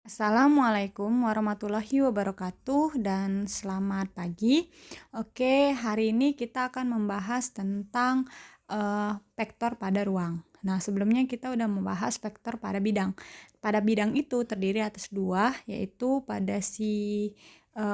Assalamualaikum warahmatullahi wabarakatuh dan selamat pagi. Oke, hari ini kita akan membahas tentang vektor pada ruang. Nah, sebelumnya kita udah membahas vektor pada bidang. Pada bidang itu terdiri atas dua, yaitu pada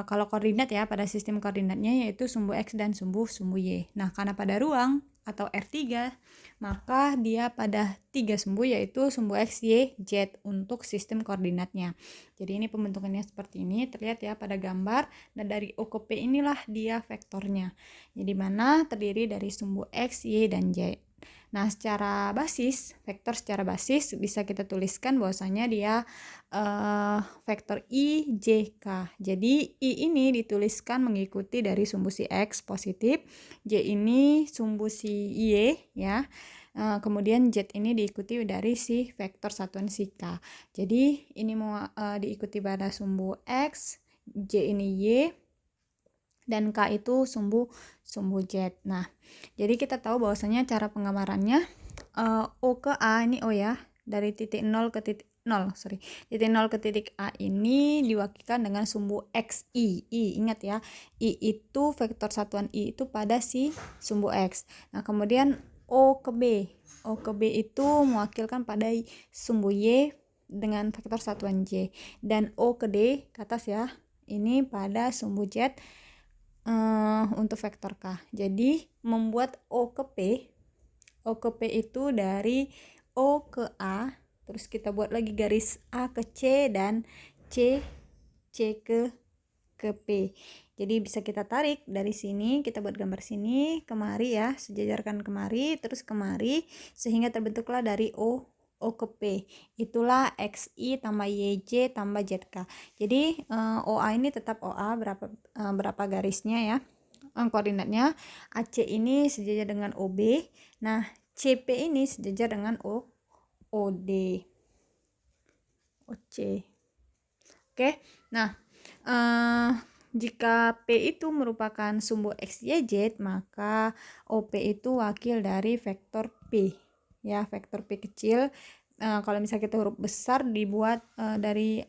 kalau koordinat ya, pada sistem koordinatnya yaitu sumbu X dan sumbu Y. Nah, karena pada ruang atau R3, maka dia pada tiga sumbu yaitu sumbu X, Y, Z untuk sistem koordinatnya. Jadi ini pembentukannya seperti ini, terlihat ya pada gambar. Nah, dari O ke P inilah dia vektornya. Jadi mana terdiri dari sumbu X, Y, dan Z. Nah, vektor secara basis bisa kita tuliskan bahwasanya dia vektor I, J, K. Jadi I ini dituliskan mengikuti dari sumbu si X positif, J ini sumbu si Y ya. Kemudian Z ini diikuti dari si vektor satuan si K. Jadi ini mau diikuti pada sumbu X, J ini Y, dan K itu sumbu Z. Nah, jadi kita tahu bahwasanya cara penggambarannya O ke A ini O ya, dari titik 0 ke titik 0, titik 0 ke titik A ini diwakilkan dengan sumbu XI. Ingat ya, I itu vektor satuan I itu pada si sumbu X. Nah, kemudian O ke B itu mewakilkan pada sumbu Y dengan vektor satuan J, dan O ke D ke atas ya, ini pada sumbu Z untuk vektor K. Jadi membuat O ke P itu dari O ke A, terus kita buat lagi garis A ke C dan C ke P. Jadi bisa kita tarik dari sini, kita buat gambar sini kemari ya, sejajarkan kemari terus kemari sehingga terbentuklah dari O ke P. Itulah XI tambah YJ tambah ZK. Jadi OA ini tetap OA berapa garisnya ya. Koordinatnya AC ini sejajar dengan OB. Nah, CP ini sejajar dengan OD. OC. Oke. Nah, jika P itu merupakan sumbu X, Y, Z, maka OP itu wakil dari vektor P. Ya, vektor P kecil. Kalau misalnya kita huruf besar dibuat dari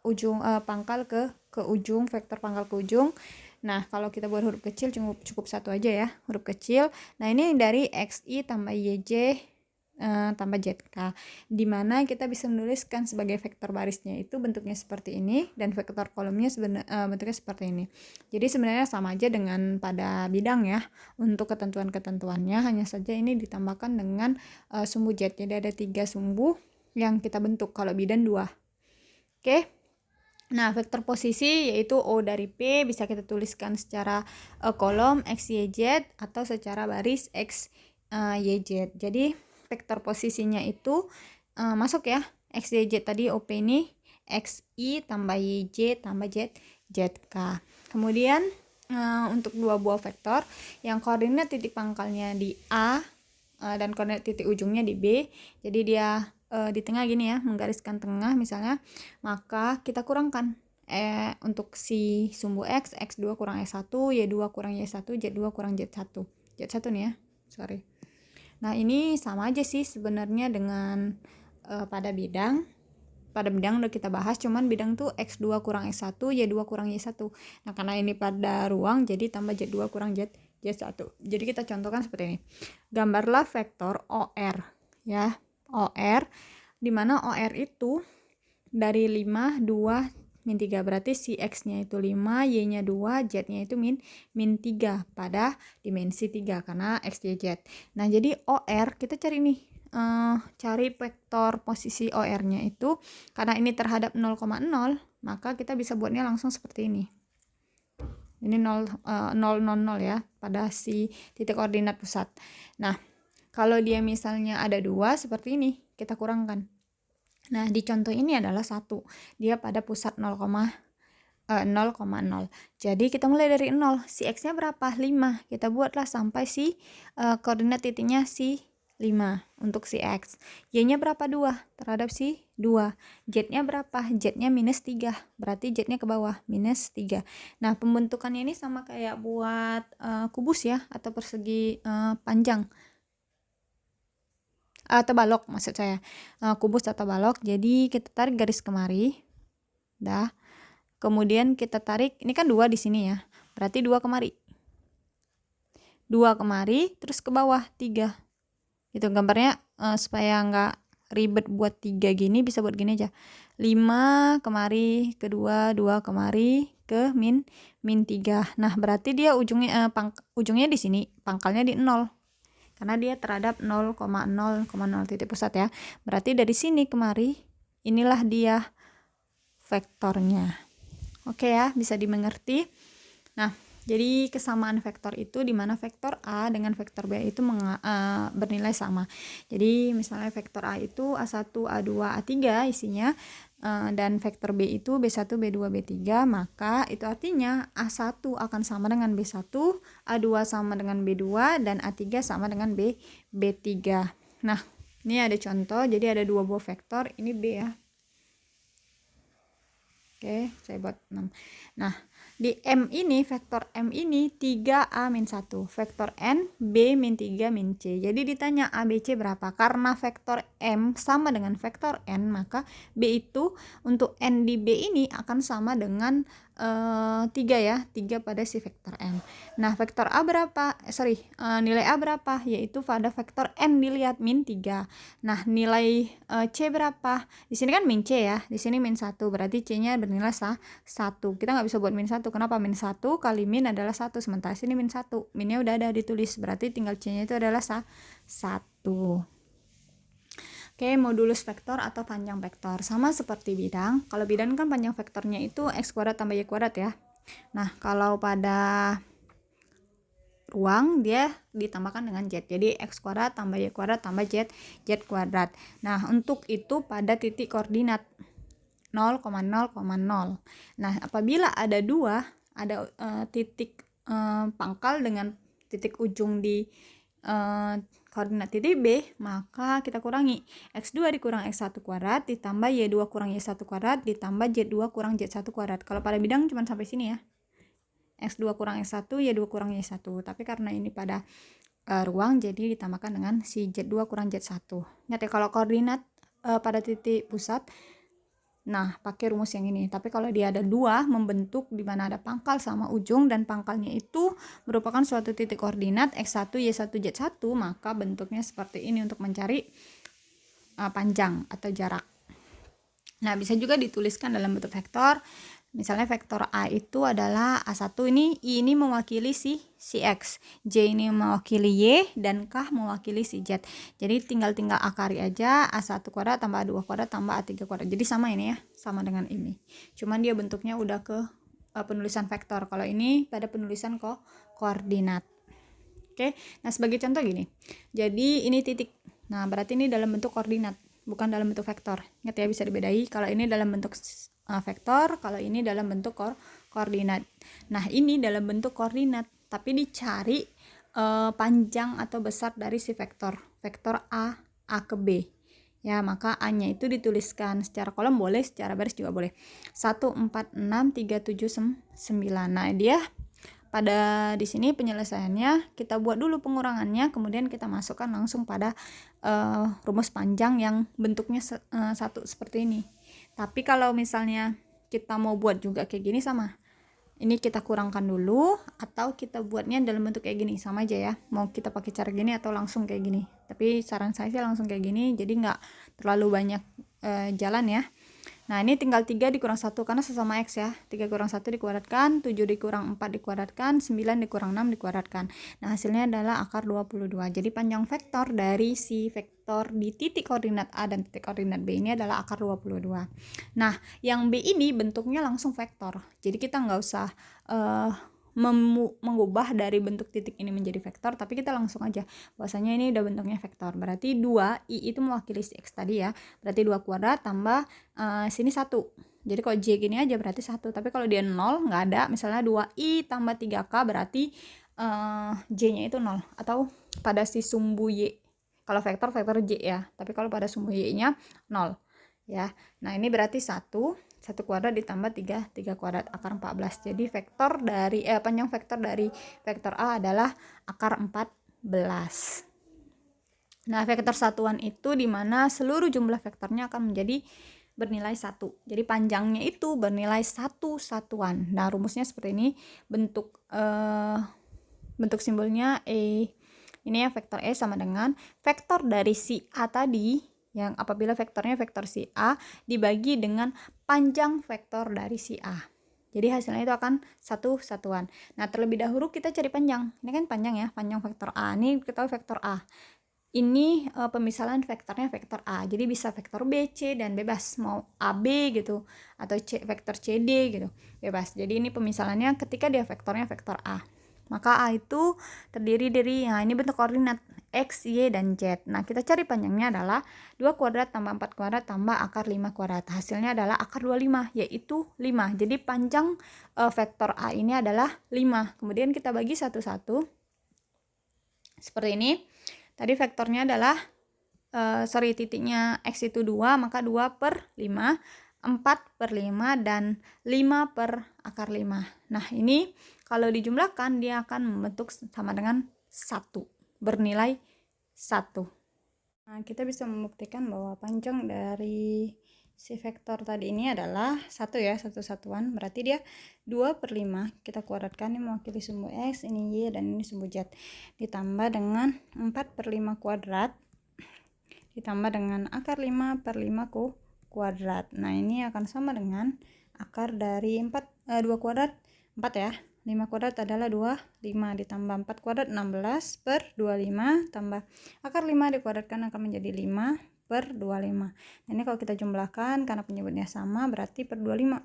ujung pangkal ke ujung, vektor pangkal ke ujung. Nah, kalau kita buat huruf kecil cukup satu aja ya, huruf kecil. Nah, ini dari XI tambah YJ tambah ZK, dimana kita bisa menuliskan sebagai vektor barisnya itu bentuknya seperti ini, dan vektor kolomnya bentuknya seperti ini. Jadi sebenarnya sama aja dengan pada bidang ya. Untuk ketentuan-ketentuannya hanya saja ini ditambahkan dengan sumbu Z. Jadi ada 3 sumbu yang kita bentuk, kalau bidang 2. Oke. Nah, vektor posisi yaitu O dari P bisa kita tuliskan secara kolom X, Y, Z atau secara baris X, Y, Z. Jadi vektor posisinya itu masuk ya, X, Y, Z tadi OP ini XI tambah YJ tambah ZK. Kemudian untuk dua buah vektor yang koordinat titik pangkalnya di A dan koordinat titik ujungnya di B, jadi dia di tengah gini ya, menggariskan tengah misalnya, maka kita kurangkan untuk si sumbu X, X2 kurang X1, Y2 kurang Y1, Z2 kurang Z1 nih ya, sorry. Nah, ini sama aja sih sebenarnya dengan pada bidang. Pada bidang udah kita bahas, cuman bidang tuh X2 kurang X1, Y2 kurang Y1. Nah, karena ini pada ruang, jadi tambah Z2 kurang Z1. Jadi kita contohkan seperti ini. Gambarlah vektor OR ya. OR, dimana OR itu dari 5, 2, min 3, berarti si X-nya itu 5, Y-nya 2, Z-nya itu min 3 pada dimensi 3 karena X, Y, Z. Nah, jadi OR kita cari nih, cari vektor posisi OR-nya itu, karena ini terhadap 0,0, maka kita bisa buatnya langsung seperti ini. Ini 0, 0, 0, 0 ya, pada si titik koordinat pusat. Nah, kalau dia misalnya ada 2 seperti ini, kita kurangkan. Nah, di contoh ini adalah 1. Dia pada pusat 0,0. Jadi kita mulai dari 0. Si X-nya berapa? 5. Kita buatlah sampai si koordinat titiknya si 5 untuk si X. Y-nya berapa? 2 terhadap si 2. Z-nya berapa? Z-nya minus 3. Berarti Z-nya ke bawah, minus 3. Nah, pembentukannya ini sama kayak buat kubus ya, atau persegi panjang. Atau balok maksud saya, kubus atau balok. Jadi kita tarik garis kemari, Dah. Kemudian kita tarik, ini kan 2 di sini ya. Berarti 2 kemari. 2 kemari, terus ke bawah 3. Itu gambarnya supaya nggak ribet buat 3 gini, bisa buat gini aja. 5 kemari, ke 2, 2 kemari, ke min 3. Nah, berarti dia ujungnya di sini, pangkalnya di 0. Karena dia terhadap 0,0,0 titik pusat ya. Berarti dari sini kemari, inilah dia vektornya. Oke ya, bisa dimengerti. Nah, jadi kesamaan vektor itu di mana vektor A dengan vektor B itu bernilai sama. Jadi misalnya vektor A itu A1, A2, A3 isinya, dan vektor B itu B1, B2, B3, maka itu artinya A1 akan sama dengan B1, A2 sama dengan B2, dan A3 sama dengan B3. Nah, ini ada contoh, jadi ada 2 buah vektor, ini B ya. Oke, saya buat 6. Nah, di M ini, vektor M ini 3A-1. Vektor N, B-3-C. Jadi ditanya A, B, C berapa? Karena vektor M sama dengan vektor N, maka B itu untuk N di B ini akan sama dengan 3 ya. 3 pada si vektor N. Nah, vektor A berapa? Nilai A berapa? Yaitu pada vektor N dilihat min 3. Nah, nilai C berapa? Di sini kan min C ya. Di sini min 1. Berarti C-nya bernilai 1. Kita nggak bisa buat min 1. Kenapa? Min 1 kali min adalah 1. Sementara sini min 1. Minnya udah ada ditulis. Berarti tinggal C-nya itu adalah 1. Oke, modulus vektor atau panjang vektor. Sama seperti bidang. Kalau bidang kan panjang vektornya itu X kuadrat tambah Y kuadrat ya. Nah, kalau pada ruang dia ditambahkan dengan Z. Jadi X kuadrat tambah Y kuadrat tambah Z kuadrat. Nah, untuk itu pada titik koordinat 0,0,0. Nah, apabila ada titik pangkal dengan titik ujung di koordinat titik B, maka kita kurangi X2 dikurang X1 kuadrat ditambah Y2 kurang Y1 kuadrat ditambah Z2 kurang Z1 kuadrat. Kalau pada bidang cuma sampai sini ya. X2 kurang X1, Y2 kurang Y1. Tapi karena ini pada ruang, jadi ditambahkan dengan si Z2 kurang Z1. Ingat ya, kalau koordinat pada titik pusat, nah pakai rumus yang ini. Tapi kalau dia ada 2 membentuk di mana ada pangkal sama ujung dan pangkalnya itu merupakan suatu titik koordinat X1, Y1, Z1, maka bentuknya seperti ini untuk mencari panjang atau jarak. Nah, bisa juga dituliskan dalam bentuk vektor. Misalnya vektor A itu adalah A1 ini mewakili si X, J ini mewakili Y, dan K mewakili si Z. Jadi tinggal akari aja A1 kuadrat tambah A2 kuadrat tambah A3 kuadrat. Jadi sama ini ya, sama dengan ini. Cuman dia bentuknya udah ke penulisan vektor. Kalau ini pada penulisan koordinat. Oke, nah sebagai contoh gini. Jadi ini titik. Nah, berarti ini dalam bentuk koordinat, bukan dalam bentuk vektor. Ingat ya, bisa dibedai. Kalau ini dalam bentuk vektor, kalau ini dalam bentuk koordinat. Nah, ini dalam bentuk koordinat, tapi dicari panjang atau besar dari si vektor A ke B. Ya, maka A-nya itu dituliskan secara kolom boleh, secara baris juga boleh. 1, 4, 6, 3, 7, 9. Nah, dia pada di sini penyelesaiannya kita buat dulu pengurangannya, kemudian kita masukkan langsung pada rumus panjang yang bentuknya satu seperti ini. Tapi kalau misalnya kita mau buat juga kayak gini, sama. Ini kita kurangkan dulu atau kita buatnya dalam bentuk kayak gini, sama aja ya. Mau kita pakai cara gini atau langsung kayak gini. Tapi saran saya sih langsung kayak gini, jadi nggak terlalu banyak jalan ya. Nah, ini tinggal 3 dikurang 1 karena sesama X ya. 3 kurang 1 dikuadratkan, 7 dikurang 4 dikuadratkan, 9 dikurang 6 dikuadratkan. Nah, hasilnya adalah akar 22. Jadi panjang vektor dari si vektor di titik koordinat A dan titik koordinat B ini adalah akar 22. Nah, yang B ini bentuknya langsung vektor. Jadi kita nggak usah mengubah dari bentuk titik ini menjadi vektor, tapi kita langsung aja bahwasanya ini udah bentuknya vektor. Berarti 2i itu mewakili si X tadi ya, berarti 2 kuadrat tambah sini 1. Jadi kalau J gini aja berarti 1, tapi kalau dia 0 nggak ada, misalnya 2i tambah 3k berarti J nya itu 0, atau pada si sumbu Y, kalau vektor J ya, tapi kalau pada sumbu Y nya 0 ya. Nah, ini berarti 1 kuadrat ditambah 3 kuadrat akar 14. Jadi vektor dari panjang vektor dari vektor A adalah akar 14. Nah, vektor satuan itu dimana seluruh jumlah vektornya akan menjadi bernilai 1. Jadi panjangnya itu bernilai 1 satuan. Nah, rumusnya seperti ini. Bentuk simbolnya E. Ini ya, vektor E sama dengan vektor dari si A tadi, yang apabila vektornya vektor si A dibagi dengan panjang vektor dari si A. Jadi hasilnya itu akan 1 satuan. Nah, terlebih dahulu kita cari panjang. Ini kan panjang ya, panjang vektor A. Ini kita tahu vektor A. Ini pemisahan vektornya vektor A. Jadi bisa vektor B, C, dan bebas. Mau AB gitu, atau vektor CD gitu. Bebas. Jadi ini pemisalannya ketika dia vektornya vektor A. Maka A itu terdiri dari, nah ini bentuk koordinat X, Y, dan Z. Nah, kita cari panjangnya adalah 2 kuadrat tambah 4 kuadrat tambah akar 5 kuadrat. Hasilnya adalah akar 25, yaitu 5. Jadi panjang vektor A ini adalah 5. Kemudian kita bagi satu-satu. Seperti ini. Tadi vektornya adalah, titiknya X itu 2, maka 2 per 5. 4 per 5 dan 5 per akar 5. Nah, ini kalau dijumlahkan dia akan membentuk sama dengan 1, bernilai 1. Nah, kita bisa membuktikan bahwa panjang dari si vektor tadi ini adalah 1 ya, 1 satuan. Berarti dia 2 per 5. Kita kuadratkan, ini mewakili sumbu X, ini Y, dan ini sumbu Z. Ditambah dengan 4 per 5 kuadrat. Ditambah dengan akar 5 per 5 kuadrat. Nah, ini akan sama dengan akar dari 2 kuadrat 4 ya. 5 kuadrat adalah 25 ditambah 4 kuadrat 16 per 25 tambah akar 5 dikuadratkan akan menjadi 5 per 25. Nah, ini kalau kita jumlahkan karena penyebutnya sama berarti per 25.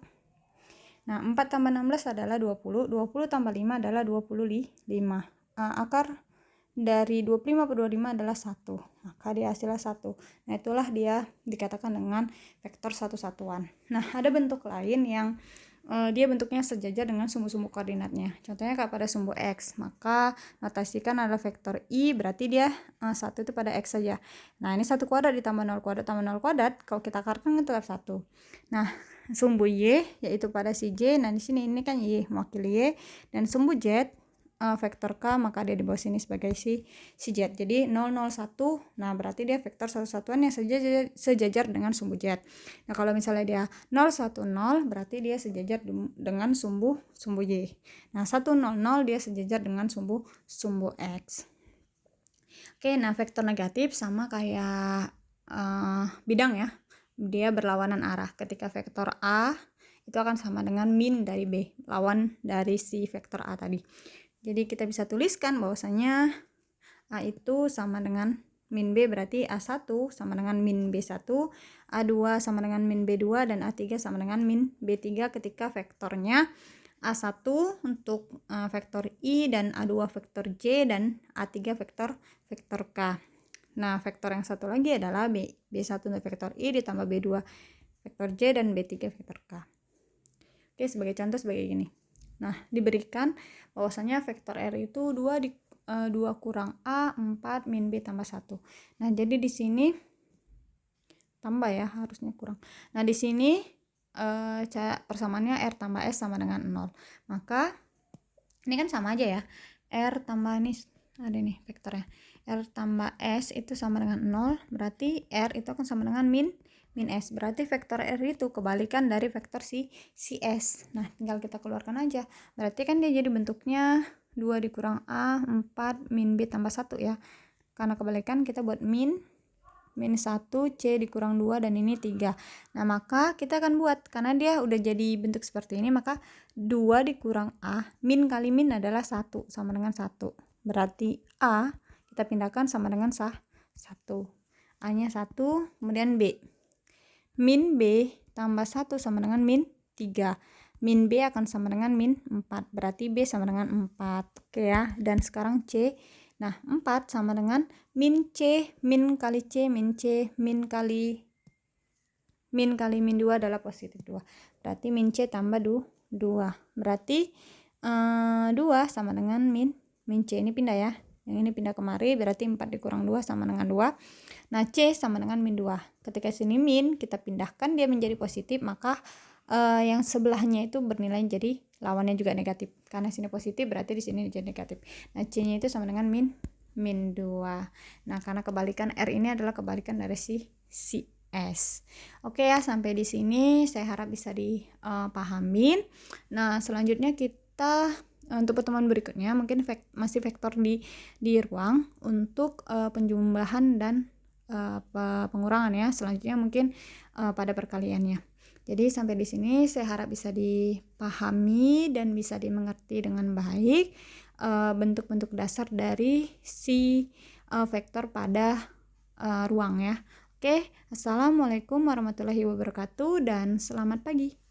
Nah, 4 tambah 16 adalah 20. 20 tambah 5 adalah 25. Akar dari 25 per 25 adalah 1. Maka dia hasilnya 1. Nah, itulah dia dikatakan dengan vektor satu satuan. Nah, ada bentuk lain yang dia bentuknya sejajar dengan sumbu-sumbu koordinatnya. Contohnya kalau pada sumbu X, maka notasikan adalah vektor I, berarti dia 1 itu pada X saja. Nah, ini 1 kuadrat ditambah 0 kuadrat tambah 0 kuadrat, kalau kita akarkan itu tetap 1. Nah, sumbu Y yaitu pada si J. Nah, di sini ini kan Y mewakili Y, dan sumbu Z vektor K, maka dia di bawah sini sebagai si Z. Jadi 001, nah berarti dia vektor satu satuan yang sejajar dengan sumbu Z. Nah, kalau misalnya dia 010, berarti dia sejajar dengan sumbu Y. Nah, 100 dia sejajar dengan sumbu X. Oke, nah vektor negatif sama kayak bidang ya. Dia berlawanan arah. Ketika vektor A itu akan sama dengan min dari B, lawan dari si vektor A tadi. Jadi kita bisa tuliskan bahwasanya A itu sama dengan min B, berarti A1 sama dengan min B1, A2 sama dengan min B2, dan A3 sama dengan min B3 ketika vektornya A1 untuk vektor I, dan A2 vektor J, dan A3 vektor K. Nah, vektor yang satu lagi adalah B1 untuk vektor I ditambah B2 vektor J, dan B3 vektor K. Oke, sebagai contoh sebagai gini. Nah, diberikan bahwasanya vektor R itu 2 kurang A, 4 min B tambah 1. Nah, jadi di sini tambah ya, harusnya kurang. Nah, di sini persamaannya R tambah S sama dengan 0. Maka ini kan sama aja ya. R tambah ini ada nih vektornya. R tambah S itu sama dengan 0, berarti R itu akan sama dengan min S. Berarti vektor R itu kebalikan dari vektor si S. Nah, tinggal kita keluarkan aja. Berarti kan dia jadi bentuknya 2 dikurang A, 4 min B tambah 1 ya. Karena kebalikan kita buat min 1, C dikurang 2, dan ini 3. Nah, maka kita akan buat, karena dia udah jadi bentuk seperti ini, maka 2 dikurang A, min kali min adalah 1, sama dengan 1. Berarti A kita pindahkan sama dengan 1. A-nya 1, kemudian B. Min B tambah 1 sama dengan min 3. Min B akan sama dengan min 4. Berarti B sama dengan 4. Oke ya. Dan sekarang C. Nah, 4 sama dengan min C. Min kali C, min C. Min kali min 2 adalah positif 2. Berarti min C tambah 2. Berarti 2 sama dengan min C. Ini pindah ya. Yang ini pindah kemari, berarti 4 dikurang 2 sama dengan 2. Nah, C sama dengan min 2. Ketika sini min, kita pindahkan dia menjadi positif, maka yang sebelahnya itu bernilai jadi lawannya juga negatif. Karena sini positif, berarti di sini jadi negatif. Nah, C-nya itu sama dengan min 2. Nah, karena kebalikan R ini adalah kebalikan dari si S. Oke ya, sampai di sini saya harap bisa dipahamin. Nah, selanjutnya kita untuk pertemuan berikutnya mungkin masih vektor di ruang untuk penjumlahan dan pengurangan ya. Selanjutnya mungkin pada perkaliannya. Jadi sampai di sini saya harap bisa dipahami dan bisa dimengerti dengan baik bentuk-bentuk dasar dari si vektor pada ruang ya. Oke, assalamualaikum warahmatullahi wabarakatuh dan selamat pagi.